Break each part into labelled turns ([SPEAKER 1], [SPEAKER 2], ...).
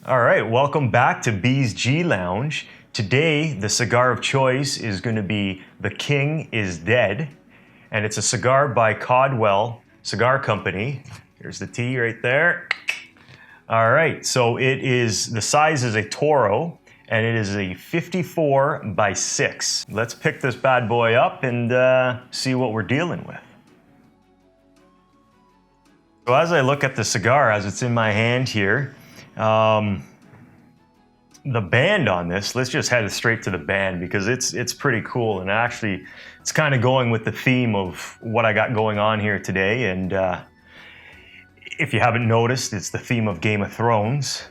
[SPEAKER 1] All right, welcome back to B's G Lounge. Today, the cigar of choice is going to be The King is Dead, and it's a cigar by Caldwell Cigar Company. Here's the T right there. All right, so the size is a Toro, and it is a 54 by 6. Let's pick this bad boy up and see what we're dealing with. So as I look at the cigar, as it's in my hand here, the band on this, let's just head straight to the band because it's pretty cool, and actually it's kind of going with the theme of what I got going on here today. And if you haven't noticed, it's the theme of Game of Thrones.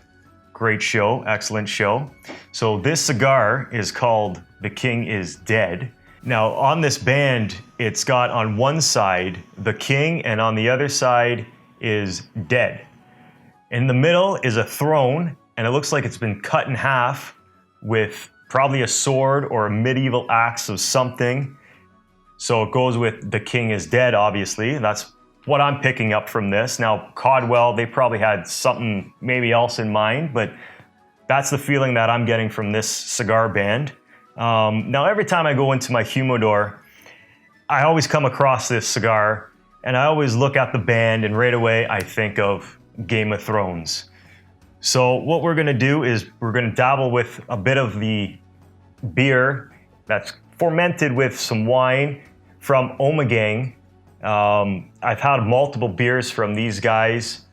[SPEAKER 1] Great show, excellent show. So this cigar is called The King is Dead. Now on this band, it's got on one side the king, and on the other side is dead. In the middle is a throne, and it looks like it's been cut in half with probably a sword or a medieval axe of something. So it goes with The King is Dead, obviously. That's what I'm picking up from this. Now, Caldwell, they probably had something maybe else in mind, but that's the feeling that I'm getting from this cigar band. Now, every time I go into my humidor, I always come across this cigar, and I always look at the band, and right away I think of Game of Thrones. So what we're gonna do is we're gonna dabble with a bit of the beer that's fermented with some wine from Ommegang. I've had multiple beers from these guys.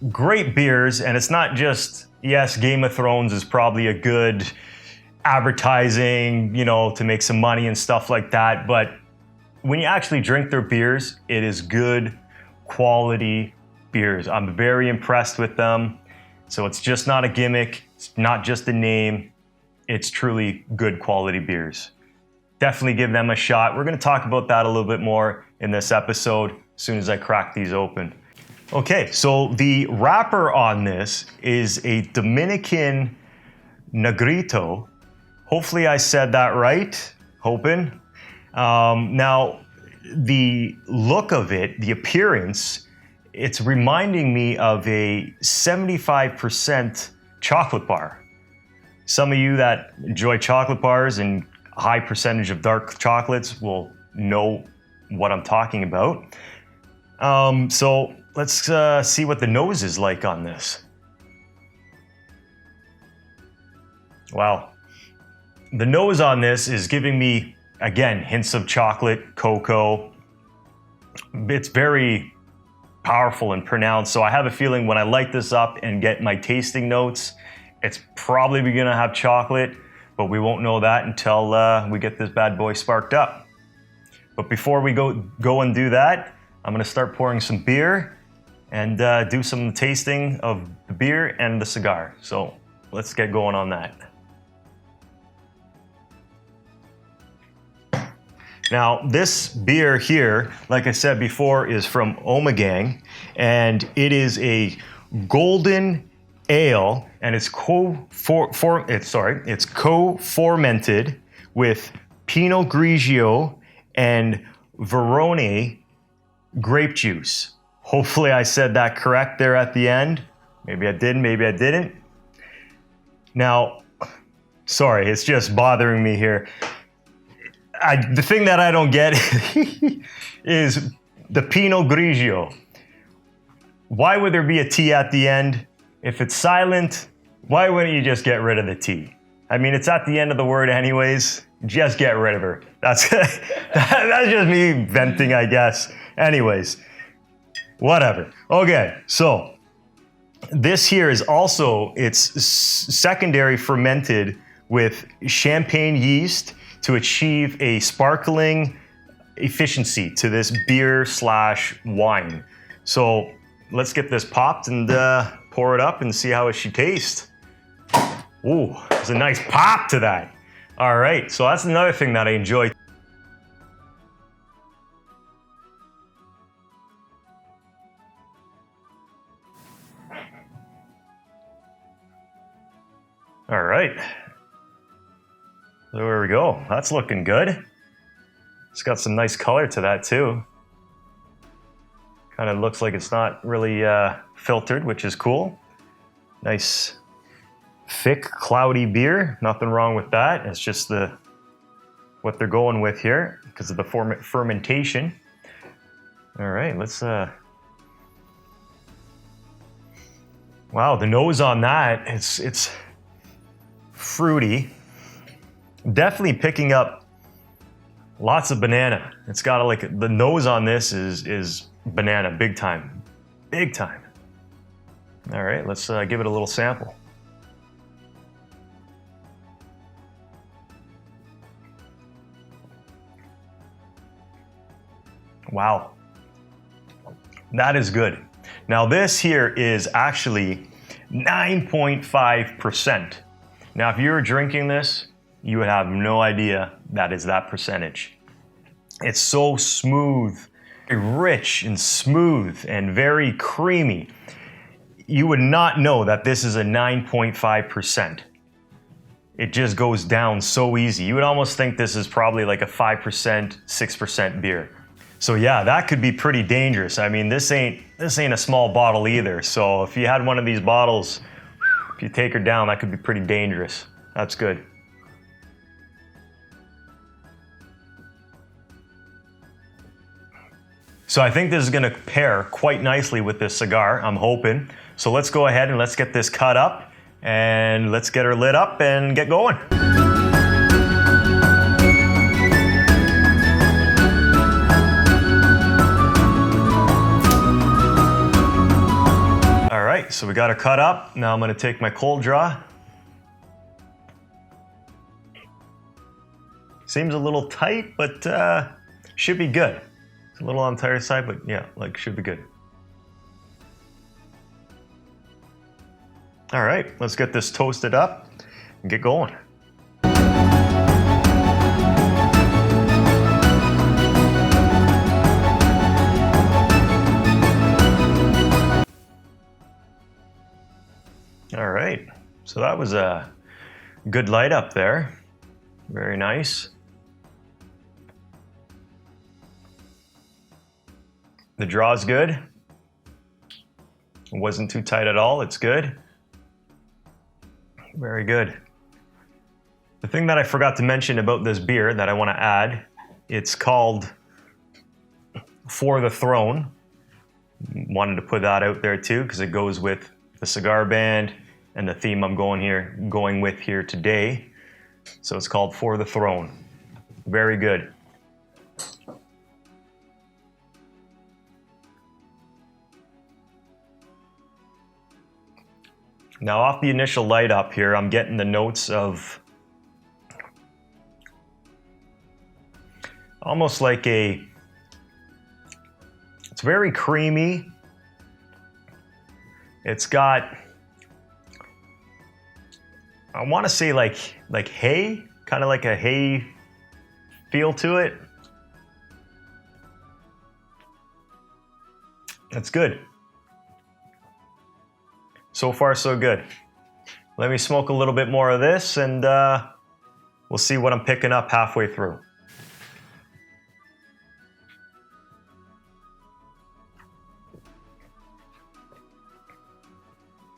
[SPEAKER 1] Great beers, and it's not just, yes, Game of Thrones is probably a good advertising, to make some money and stuff like that, but when you actually drink their beers, it is good quality beers. I'm very impressed with them. So it's just not a gimmick, it's not just a name, it's truly good quality beers. Definitely give them a shot. We're gonna talk about that a little bit more in this episode as soon as I crack these open. Okay, so the wrapper on this is a Dominican Negrito. Hopefully I said that right, hoping. Now, the look of it, the appearance, it's reminding me of a 75% chocolate bar. Some of you that enjoy chocolate bars and a high percentage of dark chocolates will know what I'm talking about. So let's see what the nose is like on this. Wow. The nose on this is giving me, again, hints of chocolate, cocoa. It's very powerful and pronounced, so I have a feeling when I light this up and get my tasting notes, it's probably gonna have chocolate, but we won't know that until we get this bad boy sparked up. But before we go and do that, I'm gonna start pouring some beer and do some tasting of the beer and the cigar. So let's get going on that. Now, this beer here, like I said before, is from Ommegang, and it is a golden ale, and it's co-fermented with Pinot Grigio and Verone grape juice. Hopefully I said that correct there at the end. Maybe I did, maybe I didn't. Now, sorry, it's just bothering me here. The thing that I don't get is the Pinot Grigio. Why would there be a T at the end? If it's silent, why wouldn't you just get rid of the T? I mean, it's at the end of the word anyways. Just get rid of her. That's just me venting, I guess. Anyways, whatever. Okay, so this here is also, it's secondary fermented with champagne yeast to achieve a sparkling efficiency to this beer/wine. So let's get this popped and pour it up and see how it should taste. Ooh, there's a nice pop to that. All right, so that's another thing that I enjoy. All right. There we go. That's looking good. It's got some nice color to that too. Kind of looks like it's not really filtered, which is cool. Nice, thick, cloudy beer. Nothing wrong with that. It's just what they're going with here because of the fermentation. All right, let's. Wow, the nose on that, it's fruity. Definitely picking up lots of banana. It's got like, the nose on this is banana, big time. Big time. All right, let's give it a little sample. Wow, that is good. Now this here is actually 9.5%. Now if you were drinking this, you would have no idea that is that percentage. It's so smooth, rich and smooth and very creamy. You would not know that this is a 9.5%. It just goes down so easy. You would almost think this is probably like a 5%, 6% beer. So yeah, that could be pretty dangerous. I mean, this ain't a small bottle either. So if you had one of these bottles, if you take her down, that could be pretty dangerous. That's good. So I think this is gonna pair quite nicely with this cigar, I'm hoping. So let's go ahead and let's get this cut up and let's get her lit up and get going. So we got her cut up. Now I'm gonna take my cold draw. Seems a little tight, but should be good. It's a little on the tighter side, but yeah, like should be good. All right, let's get this toasted up and get going. All right, so that was a good light up there. Very nice. The draw's good. It wasn't too tight at all, it's good. Very good. The thing that I forgot to mention about this beer that I want to add, it's called For the Throne. Wanted to put that out there too because it goes with the cigar band and the theme I'm going with here today. So it's called For the Throne. Very good. Now off the initial light up here, I'm getting the notes of almost like it's very creamy. It's got, I want to say like hay, kind of like a hay feel to it. That's good. So far, so good. Let me smoke a little bit more of this and we'll see what I'm picking up halfway through.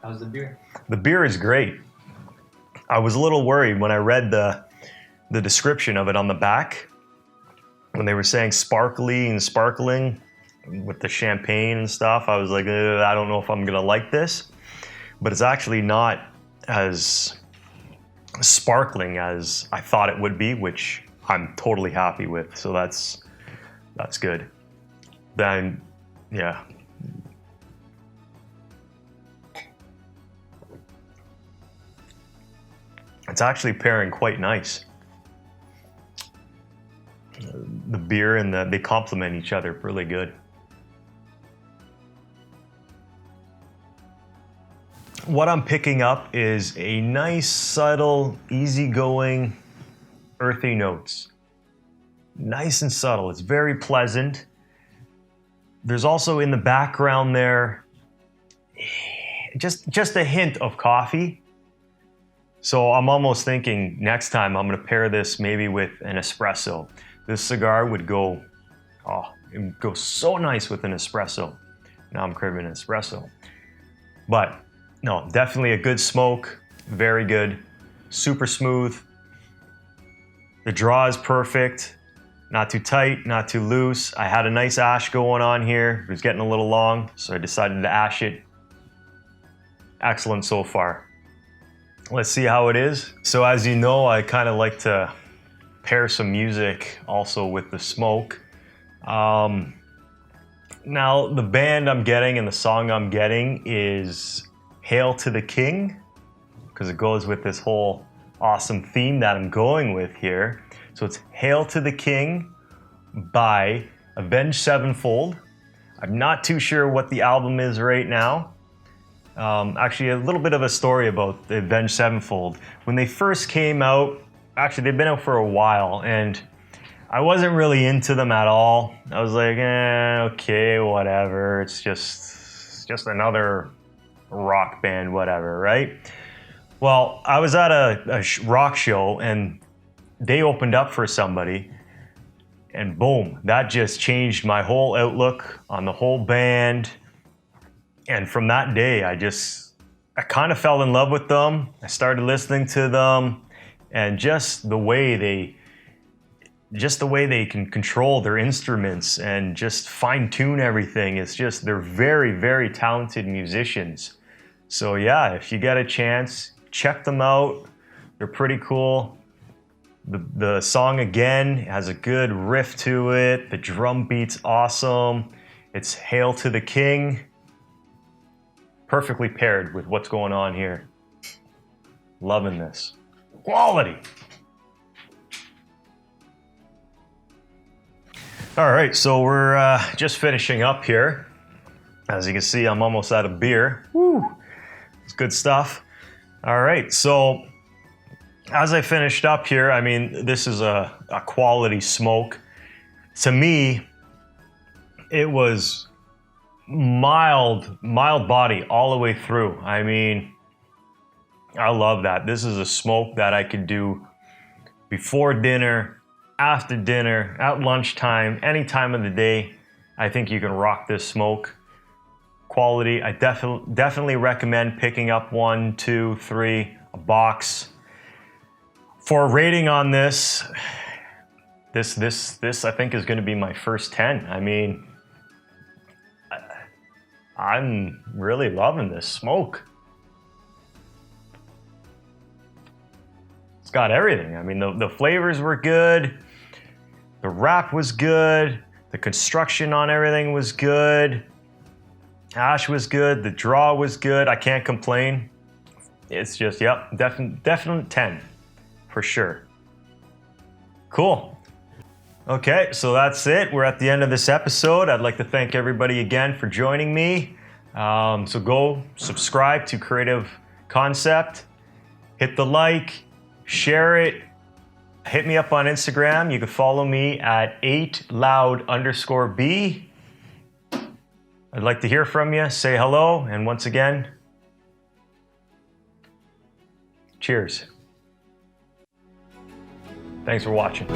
[SPEAKER 2] How's the beer?
[SPEAKER 1] The beer is great. I was a little worried when I read the description of it on the back, when they were saying sparkly and sparkling with the champagne and stuff. I was like, I don't know if I'm gonna like this, but it's actually not as sparkling as I thought it would be, which I'm totally happy with. So that's good. Then, yeah. It's actually pairing quite nice. The beer and they complement each other really good. What I'm picking up is a nice, subtle, easygoing, earthy notes. Nice and subtle. It's very pleasant. There's also in the background there just a hint of coffee. So I'm almost thinking next time I'm gonna pair this maybe with an espresso. This cigar would go, it would go so nice with an espresso. Now I'm craving an espresso. But No, definitely a good smoke. Very good. Super smooth. The draw is perfect. Not too tight, not too loose. I had a nice ash going on here. It was getting a little long, so I decided to ash it. Excellent so far. Let's see how it is. So as you know, I kind of like to pair some music also with the smoke. Now the band I'm getting and the song I'm getting is Hail to the King, because it goes with this whole awesome theme that I'm going with here. So it's Hail to the King by Avenged Sevenfold. I'm not too sure what the album is right now. Actually, a little bit of a story about the Avenged Sevenfold. When they first came out, actually they've been out for a while, and I wasn't really into them at all. I was like, okay, whatever. It's just another rock band, whatever, right? Well, I was at a rock show, and they opened up for somebody, and boom, that just changed my whole outlook on the whole band. And from that day, I kind of fell in love with them. I started listening to them, and just the way they can control their instruments and just fine tune everything. They're very, very talented musicians. So yeah, if you get a chance, check them out. They're pretty cool. The song again has a good riff to it. The drum beat's awesome. It's Hail to the King. Perfectly paired with what's going on here. Loving this. Quality. All right, so we're just finishing up here. As you can see, I'm almost out of beer. Woo! It's good stuff. All right, so as I finished up here, I mean, this is a quality smoke. To me, it was mild body all the way through. I mean, I love that. This is a smoke that I could do before dinner, after dinner, at lunchtime, any time of the day. I think you can rock this smoke. Quality, I definitely recommend picking up 1, 2, 3, a box. For a rating on this I think is going to be my first 10. I mean, I'm really loving this smoke. It's got everything. I mean, the flavors were good. The wrap was good. The construction on everything was good. Ash was good. The draw was good. I can't complain. It's just, yep, definite 10 for sure. Cool. Okay, so that's it. We're at the end of this episode. I'd like to thank everybody again for joining me. So go subscribe to Creative Concept. Hit the like, share it. Hit me up on Instagram. You can follow me at 8loud_B. I'd like to hear from you. Say hello. And once again, cheers. Thanks for watching.